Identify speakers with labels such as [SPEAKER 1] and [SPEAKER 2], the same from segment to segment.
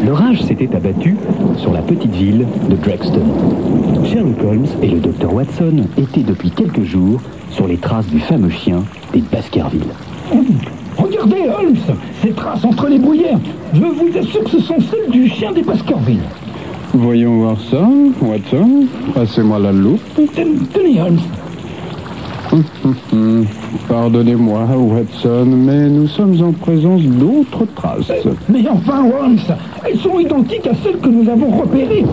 [SPEAKER 1] L'orage s'était abattu sur la petite ville de Draxton. Sherlock Holmes et le docteur Watson étaient depuis quelques jours sur les traces du fameux chien des Baskerville.
[SPEAKER 2] Regardez, Holmes, ces traces entre les bruyères. Je vous assure que ce sont celles du chien des Baskerville.
[SPEAKER 3] Voyons voir ça, Watson. Passez-moi la loupe.
[SPEAKER 2] Tenez, Holmes.
[SPEAKER 3] Pardonnez-moi, Watson, mais nous sommes en présence d'autres traces.
[SPEAKER 2] Mais enfin, Holmes, elles sont identiques à celles que nous avons repérées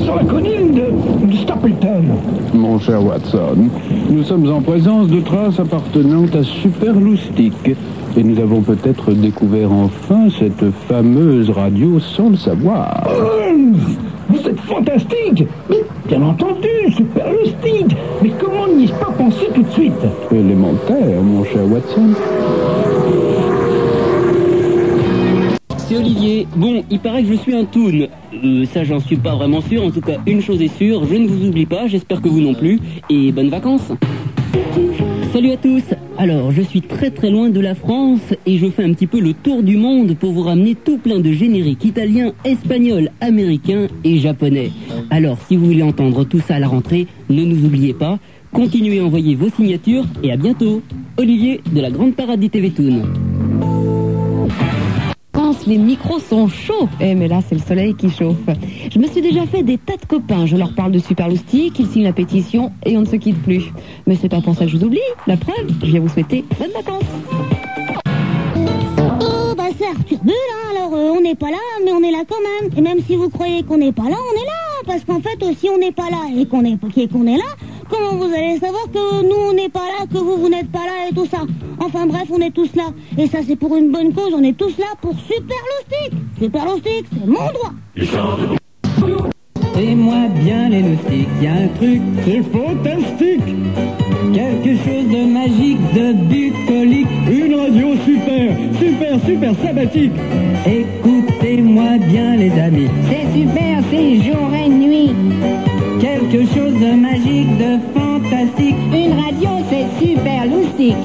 [SPEAKER 2] sur la colline de Stapleton.
[SPEAKER 3] Mon cher Watson, nous sommes en présence de traces appartenant à Superloustic. Et nous avons peut-être découvert enfin cette fameuse radio sans le savoir.
[SPEAKER 2] Holmes, vous êtes fantastique. Mais bien entendu, Superloustic. Mais comment n'y ai-je pas pensé tout de suite?
[SPEAKER 3] Élémentaire, mon cher Watson.
[SPEAKER 4] C'est Olivier. Bon, il paraît que je suis un toon. Ça, j'en suis pas vraiment sûr. En tout cas, une chose est sûre, je ne vous oublie pas. J'espère que vous non plus. Et bonnes vacances. Salut à tous. Alors, je suis très très loin de la France et je fais un petit peu le tour du monde pour vous ramener tout plein de génériques italiens, espagnols, américains et japonais. Alors, si vous voulez entendre tout ça à la rentrée, ne nous oubliez pas. Continuez à envoyer vos signatures et à bientôt. Olivier de la Grande Paradis TV Toon.
[SPEAKER 5] Les micros sont chauds. Mais là, c'est le soleil qui chauffe. Je me suis déjà fait des tas de copains. Je leur parle de Superloustic, ils signent la pétition et on ne se quitte plus. Mais c'est pas pour ça que je vous oublie. La preuve, je viens vous souhaiter bonnes vacances.
[SPEAKER 6] Oh, bah c'est Arthur Bull, hein. Alors on n'est pas là, mais on est là quand même. Et même si vous croyez qu'on n'est pas là, on est là. Parce qu'en fait, si on n'est pas là et qu'on est là, comment vous allez savoir que nous on n'est pas là, que vous n'êtes pas là et tout ça? Enfin bref, on est tous là. Et ça c'est pour une bonne cause, on est tous là pour Superloustic. Superloustic, c'est mon droit.
[SPEAKER 7] Et moi bien les loustiques, y a un truc, c'est fantastique. Quelque chose de magique, de bucolique.
[SPEAKER 2] Une radio super sympathique.
[SPEAKER 7] Écoutez-moi bien les amis.
[SPEAKER 6] C'est super, c'est jour et nuit.
[SPEAKER 7] Quelque chose de magique, de fantastique.
[SPEAKER 6] Une radio, c'est Superloustic.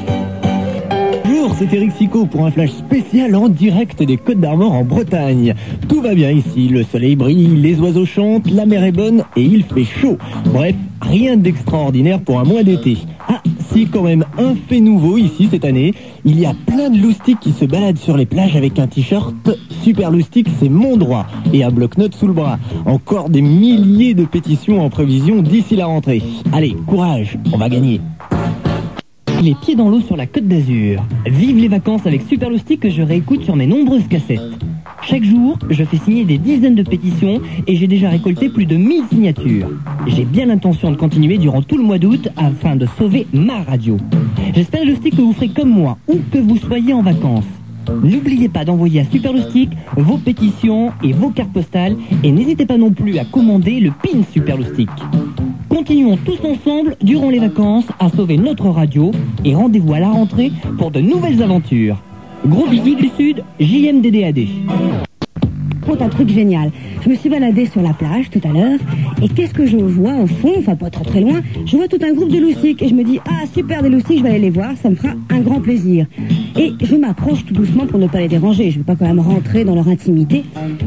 [SPEAKER 8] Bonjour, c'est Eric Sicot pour un flash spécial en direct des Côtes d'Armor en Bretagne. Tout va bien ici, le soleil brille, les oiseaux chantent, la mer est bonne et il fait chaud. Bref, rien d'extraordinaire pour un mois d'été. Ah, si quand même un fait nouveau ici cette année, il y a plein de loustiques qui se baladent sur les plages avec un t-shirt Superloustic, c'est mon droit, et un bloc-notes sous le bras. Encore des milliers de pétitions en prévision d'ici la rentrée. Allez, courage, on va gagner.
[SPEAKER 4] Les pieds dans l'eau sur la Côte d'Azur. Vive les vacances avec Superloustic que je réécoute sur mes nombreuses cassettes. Chaque jour, je fais signer des dizaines de pétitions et j'ai déjà récolté plus de 1000 signatures. J'ai bien l'intention de continuer durant tout le mois d'août afin de sauver ma radio. J'espère, Loustic, que vous ferez comme moi, où que vous soyez en vacances. N'oubliez pas d'envoyer à Superloustic vos pétitions et vos cartes postales et n'hésitez pas non plus à commander le pin Superloustic. Continuons tous ensemble, durant les vacances, à sauver notre radio et rendez-vous à la rentrée pour de nouvelles aventures. Gros bisous du Sud, JMDDAD.
[SPEAKER 5] Un truc génial. Je me suis baladée sur la plage tout à l'heure et qu'est-ce que je vois au fond, enfin pas très très loin, je vois tout un groupe de loustiques et je me dis ah super des loustiques, je vais aller les voir, ça me fera un grand plaisir. Et je m'approche tout doucement pour ne pas les déranger, je vais pas quand même rentrer dans leur intimité.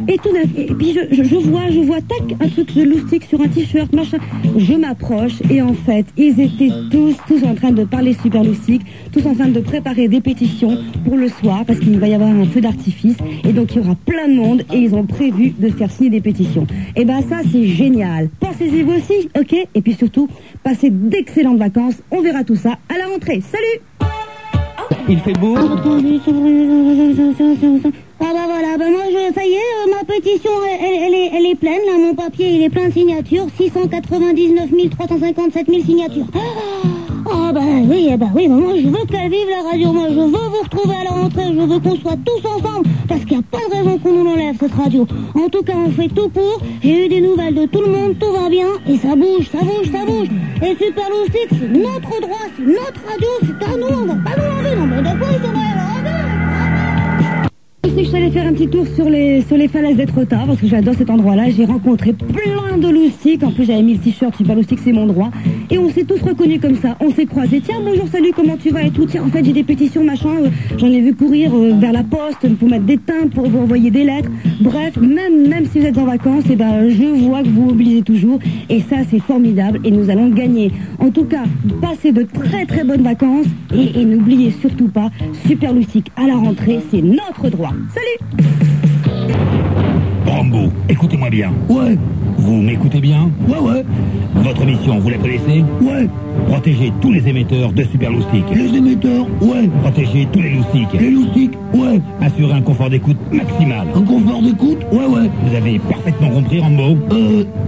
[SPEAKER 5] Et tout d'un et puis je vois tac un truc de loustique sur un t-shirt machin. Je m'approche et en fait ils étaient tous en train de parler Superloustic, tous en train de préparer des pétitions pour le soir parce qu'il va y avoir un feu d'artifice et donc il y aura plein de monde et ils ont prévu de faire signer des pétitions. Et ben ça c'est génial. Pensez-y vous aussi, ok? Et puis surtout, passez d'excellentes vacances. On verra tout ça à la rentrée. Salut!
[SPEAKER 4] Il fait beau.
[SPEAKER 6] Ah bah voilà, bah moi ça y est, ma pétition elle est pleine, là mon papier il est plein de signatures, 699 357 000 signatures. Ah bah oui, moi je veux qu'elle vive la radio, moi je veux vous retrouver à la rentrée, je veux qu'on soit tous ensemble, parce qu'il n'y a pas de raison qu'on nous l'enlève cette radio. En tout cas on fait tout pour, j'ai eu des nouvelles de tout le monde, tout va bien, et ça bouge. Et Superloustic, c'est notre droit, c'est notre radio, c'est à nous, on va pas nous l'enlever, non mais de quoi ils sont
[SPEAKER 5] Je sais que je suis allée faire un petit tour sur les falaises d'Étretat parce que j'adore cet endroit-là. J'ai rencontré plein de loustiques. En plus, j'avais mis le t-shirt Superloustic, c'est mon droit. Et on s'est tous reconnus comme ça. On s'est croisés. Tiens, bonjour, salut, comment tu vas et tout. Tiens, en fait, j'ai des pétitions, machin. J'en ai vu courir vers la poste pour mettre des timbres, pour vous envoyer des lettres. Bref, même si vous êtes en vacances, eh ben, je vois que vous mobilisez toujours. Et ça, c'est formidable. Et nous allons gagner. En tout cas, passez de très très bonnes vacances. Et n'oubliez surtout pas, Superloustic à la rentrée, c'est notre droit. Salut!
[SPEAKER 2] Rambo, écoutez-moi bien.
[SPEAKER 9] Ouais.
[SPEAKER 2] Vous m'écoutez bien?
[SPEAKER 9] Ouais.
[SPEAKER 2] Votre mission, vous la connaissez?
[SPEAKER 9] Ouais.
[SPEAKER 2] Protéger tous les émetteurs de Superloustic.
[SPEAKER 9] Les émetteurs? Ouais.
[SPEAKER 2] Protéger tous les loustiques.
[SPEAKER 9] Les loustiques? Ouais.
[SPEAKER 2] Assurer un confort d'écoute maximal.
[SPEAKER 9] Un confort d'écoute? Ouais.
[SPEAKER 2] Vous avez parfaitement compris, Rambo?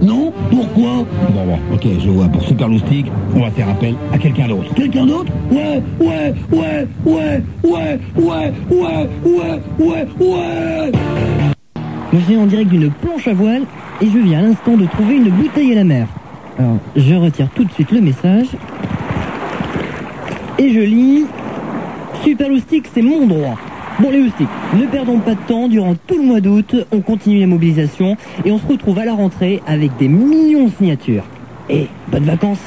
[SPEAKER 9] Non. Pourquoi?
[SPEAKER 2] Bon, ok, je vois. Pour Superloustic, on va faire appel à quelqu'un d'autre.
[SPEAKER 9] Quelqu'un d'autre? Ouais.
[SPEAKER 4] Je suis en direct d'une planche à voile et je viens à l'instant de trouver une bouteille à la mer. Alors, je retire tout de suite le message et je lis Superloustic, c'est mon droit. Bon, les loustiques, ne perdons pas de temps. Durant tout le mois d'août, on continue la mobilisation et on se retrouve à la rentrée avec des millions de signatures. Et bonnes vacances!